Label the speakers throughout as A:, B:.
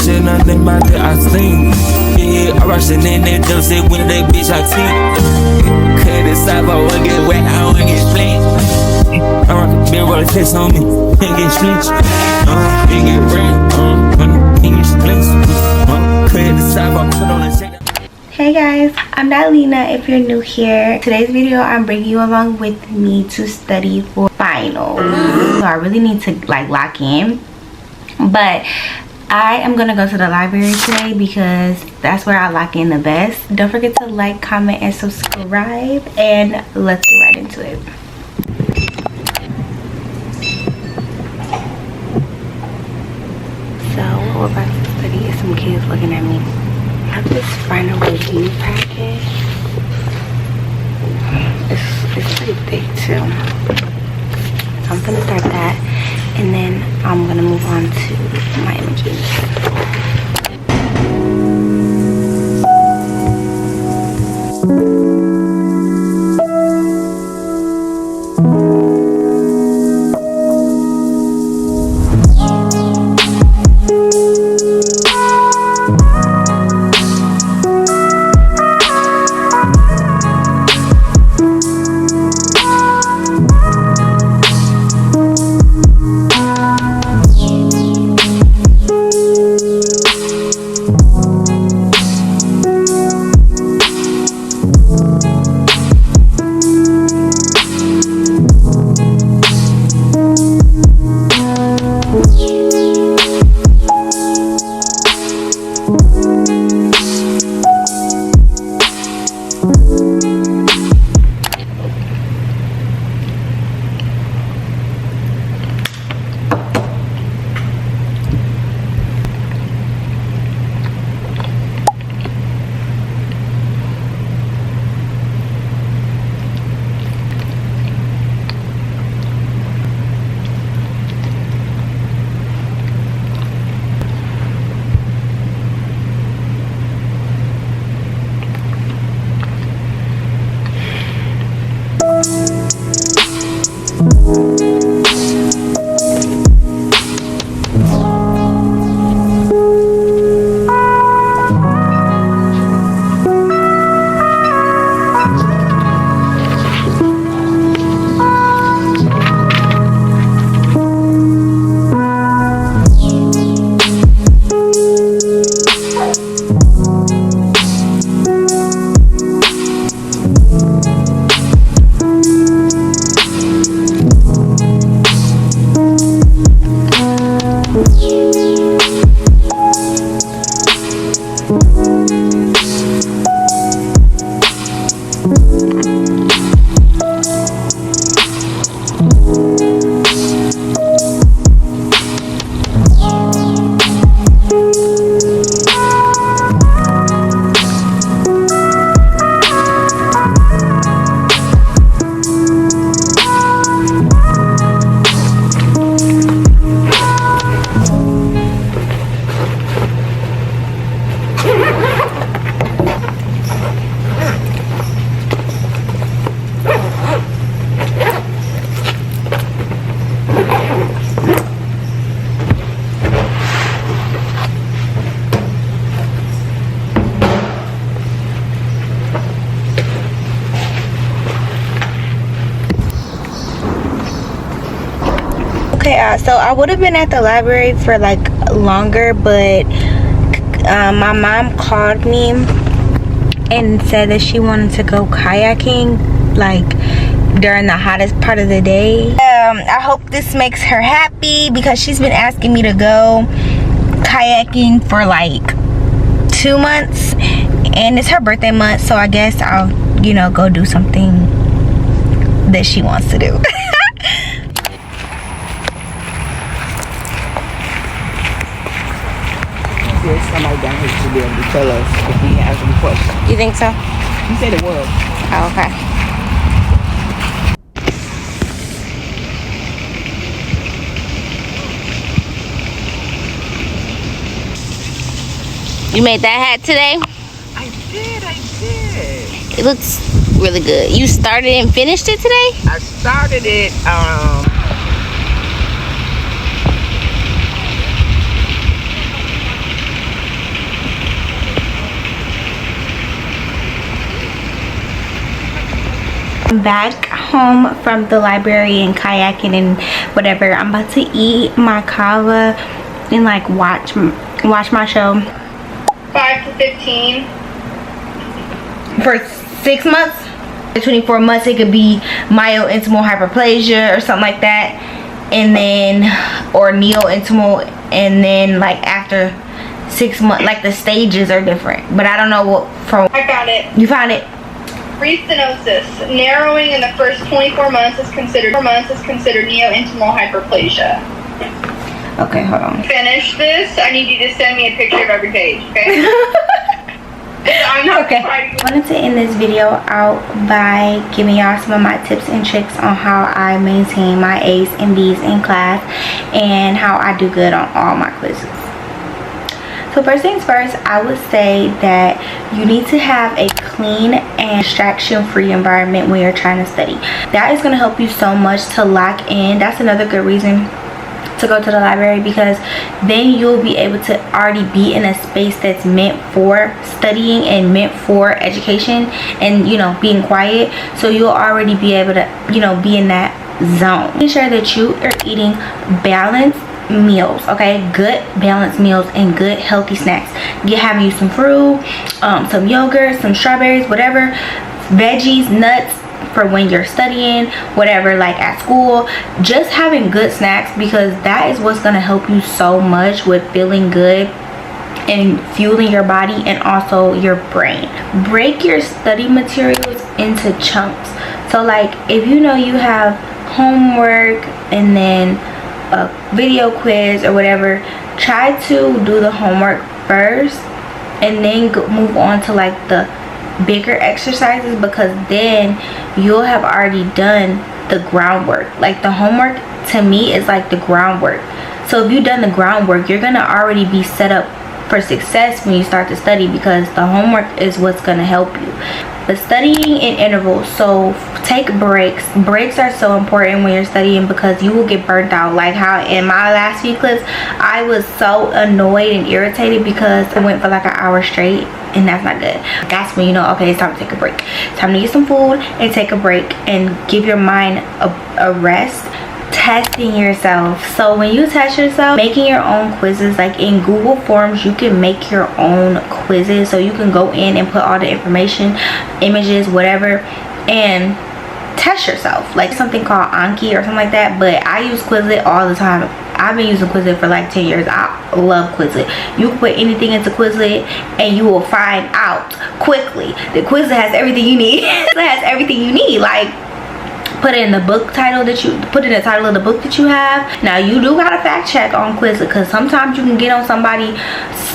A: said nothing about that, I think. Yeah, I rushed in that jump, said when that bitch I think. Cut this off, I wanna get wet, I wanna get split. I rock a big roll of test on me, can't get split. Can't get rent, can't get split. Cut this off, I put on a check.
B: Hey guys, I'm Dalina. If you're new here, today's video I'm bringing you along with me to study for finals. So I really need to like lock in, but I am gonna go to the library today because that's where I lock in the best. Don't forget to like, comment, and subscribe, and let's get right into it. So what we're about to study is some kids looking at me. I have this final review packet. It's pretty thick too. So I'm gonna start that, and then I'm gonna move on to my images. So I would have been at the library for like longer, but my mom called me and said that she wanted to go kayaking like during the hottest part of the day. I hope this makes her happy because she's been asking me to go kayaking for like 2 months, and it's her birthday month, so I guess I'll, you know, go do something that she wants to do.
C: There's somebody down here to be able to tell us if we have any questions.
B: You think so?
C: He said it was.
B: Oh, okay. You made that hat today?
C: I did.
B: It looks really good. You started and finished it today?
C: I started it,
B: I'm back home from the library and kayaking and whatever. I'm about to eat my kava and like watch my show.
D: 5 to 15.
B: For 6 months, 24 months, it could be myointimal hyperplasia or something like that, and then or neointimal, and then like after 6 months, like the stages are different, but I don't know what from.
D: I found it.
B: You found it?
D: Restenosis. Narrowing in the first 24 months is considered neointimal hyperplasia.
B: Okay, hold on.
D: Finish this. I need you to send me a picture of every page, okay? I'm not
B: Okay.
D: trying to.
B: I wanted to end this video out by giving y'all some of my tips and tricks on how I maintain my A's and B's in class and how I do good on all my quizzes. So first things first, I would say that you need to have a clean and distraction-free environment when you're trying to study. That is going to help you so much to lock in. That's another good reason to go to the library, because then you'll be able to already be in a space that's meant for studying and meant for education and, you know, being quiet. So you'll already be able to, you know, be in that zone. Make sure that you are eating balanced meals, okay? Good balanced meals and good healthy snacks. You're having you some fruit, some yogurt, some strawberries, whatever, veggies, nuts, for when you're studying, whatever, like at school. Just having good snacks, because that is what's going to help you so much with feeling good and fueling your body and also your brain. Break your study materials into chunks. So like if you know you have homework and then a video quiz or whatever, try to do the homework first and then move on to like the bigger exercises, because then you'll have already done the groundwork. Like the homework to me is like the groundwork. So if you've done the groundwork, you're gonna already be set up for success when you start to study, because the homework is what's gonna help you. But studying in intervals, so take breaks. Breaks are so important when you're studying, because you will get burnt out. Like how in my last few clips, I was so annoyed and irritated because I went for like an hour straight, and that's not good. That's when you know, okay, it's time to take a break. It's time to get some food and take a break and give your mind a rest. Testing yourself. So when you test yourself, making your own quizzes, like in Google Forms, you can make your own quizzes. So you can go in and put all the information, images, whatever, and test yourself. Like something called Anki or something like that, but I use Quizlet all the time. I've been using Quizlet for like 10 years. I love Quizlet. You can put anything into Quizlet and you will find out quickly. The Quizlet has everything you need. It has everything you need. Like put in the book title that you put in the title of the book that you have. Now you do gotta fact check on Quizlet, because sometimes you can get on somebody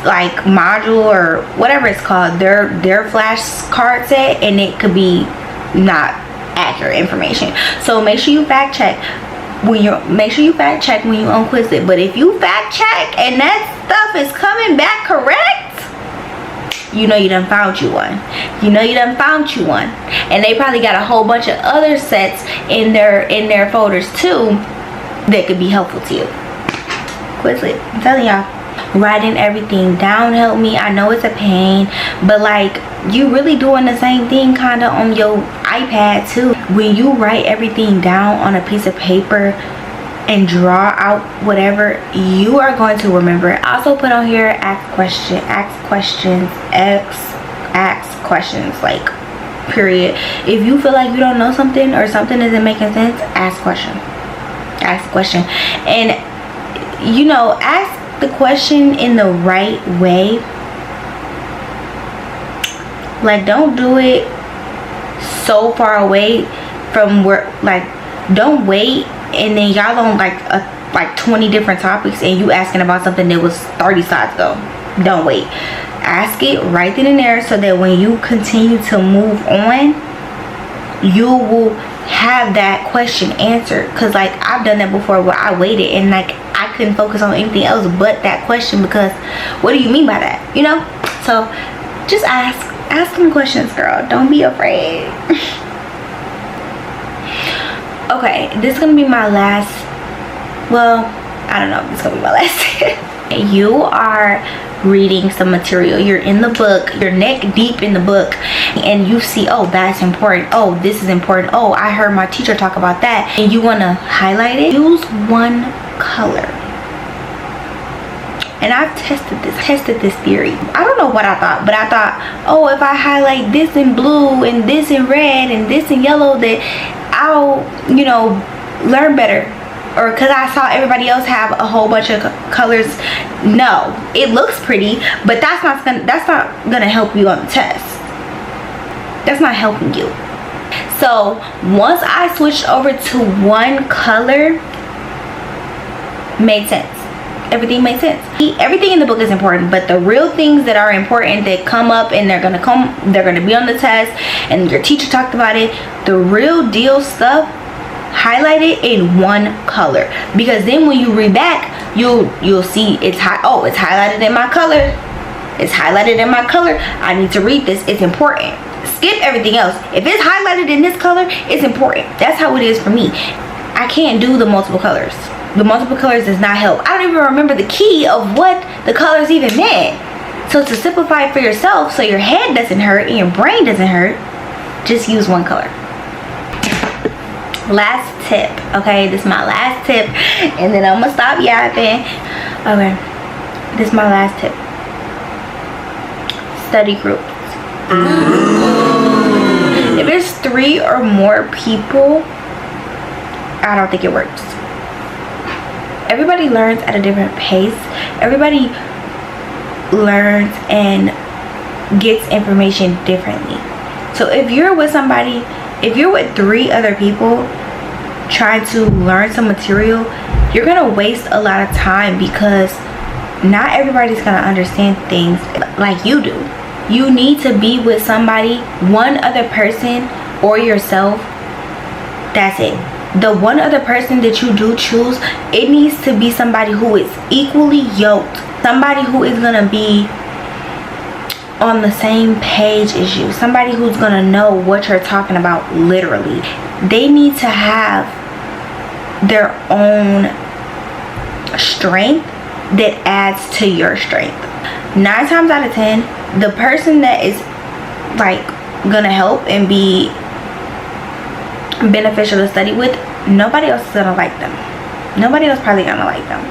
B: like module or whatever it's called, their flashcard set, and it could be not accurate information. So make sure you fact check when you're on Quizlet. But if you fact check and that stuff is coming back correct, you know you done found you one. You know you done found you one. And they probably got a whole bunch of other sets in their folders too that could be helpful to you. Quizlet, I'm telling y'all, writing everything down helped me. I know it's a pain, but like you really doing the same thing kind of on your iPad too. When you write everything down on a piece of paper and draw out whatever, you are going to remember it. I also put on here ask questions, like period. If you feel like you don't know something or something isn't making sense, ask question. And you know, ask the question in the right way. Like don't do it so far away from where, like don't wait and then y'all on like 20 different topics and you asking about something that was 30 slides ago. Don't wait. Ask it right then and there, so that when you continue to move on, you will have that question answered. Because like I've done that before where I waited and like I couldn't focus on anything else but that question, because what do you mean by that, you know? So just ask them questions, girl. Don't be afraid. Okay, this is gonna be my last, well, I don't know if it's gonna be my last. You are reading some material. You're in the book, you're neck deep in the book, and you see, oh, that's important, oh, this is important, oh, I heard my teacher talk about that, and you want to highlight it. Use one color. And I've tested this theory. I don't know what I thought, but I thought, oh, if I highlight this in blue and this in red and this in yellow, that I'll, you know, learn better. Or because I saw everybody else have a whole bunch of colors. No, it looks pretty, but that's not gonna help you on the test. That's not helping you. So once I switched over to one color, made sense. Everything makes sense. Everything in the book is important, but the real things that are important that come up and they're gonna be on the test, and your teacher talked about it, the real deal stuff, highlight it in one color, because then when you read back, you'll see it's highlighted in my color. It's highlighted in my color. I need to read this. It's important. Skip everything else. If it's highlighted in this color, it's important. That's how it is for me. I can't do the multiple colors. The multiple colors does not help. I don't even remember the key of what the colors even meant. So to simplify it for yourself, so your head doesn't hurt and your brain doesn't hurt, just use one color. Last tip, okay? This is my last tip, and then I'm gonna stop yapping. Okay, this is my last tip. Study groups. If there's 3 or more people, I don't think it works. Everybody learns at a different pace. Everybody learns and gets information differently. So if you're with somebody, if you're with 3 other people trying to learn some material, you're gonna waste a lot of time, because not everybody's gonna understand things like you do. You need to be with somebody, one other person or yourself. That's it. The one other person that you do choose, it needs to be somebody who is equally yoked, somebody who is gonna be on the same page as you, somebody who's gonna know what you're talking about literally. They need to have their own strength that adds to your strength. 9 times out of 10, the person that is like gonna help and be beneficial to study with, nobody else is gonna like them. Nobody else probably gonna like them.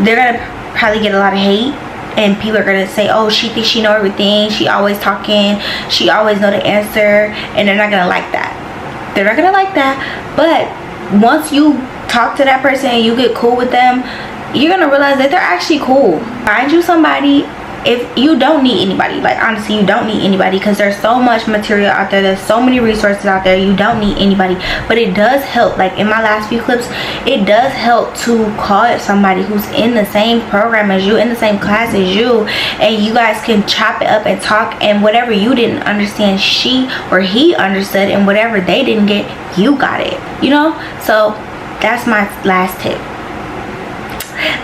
B: They're gonna probably get a lot of hate, and people are gonna say, oh, she thinks she know everything, she always talking, she always know the answer, and they're not gonna like that. They're not gonna like that. But once you talk to that person and you get cool with them, you're gonna realize that they're actually cool. Find you somebody. If you don't need anybody, like honestly, you don't need anybody, because there's so much material out there, there's so many resources out there. You don't need anybody, but it does help. Like in my last few clips, it does help to call somebody who's in the same program as you, in the same class as you, and you guys can chop it up and talk, and whatever you didn't understand, she or he understood, and whatever they didn't get, you got it, you know. So that's my last tip.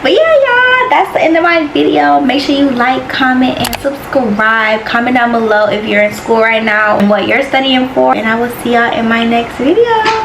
B: But yeah, y'all, that's the end of my video. Make sure you like, comment, and subscribe. Comment down below if you're in school right now and what you're studying for, and I will see y'all in my next video.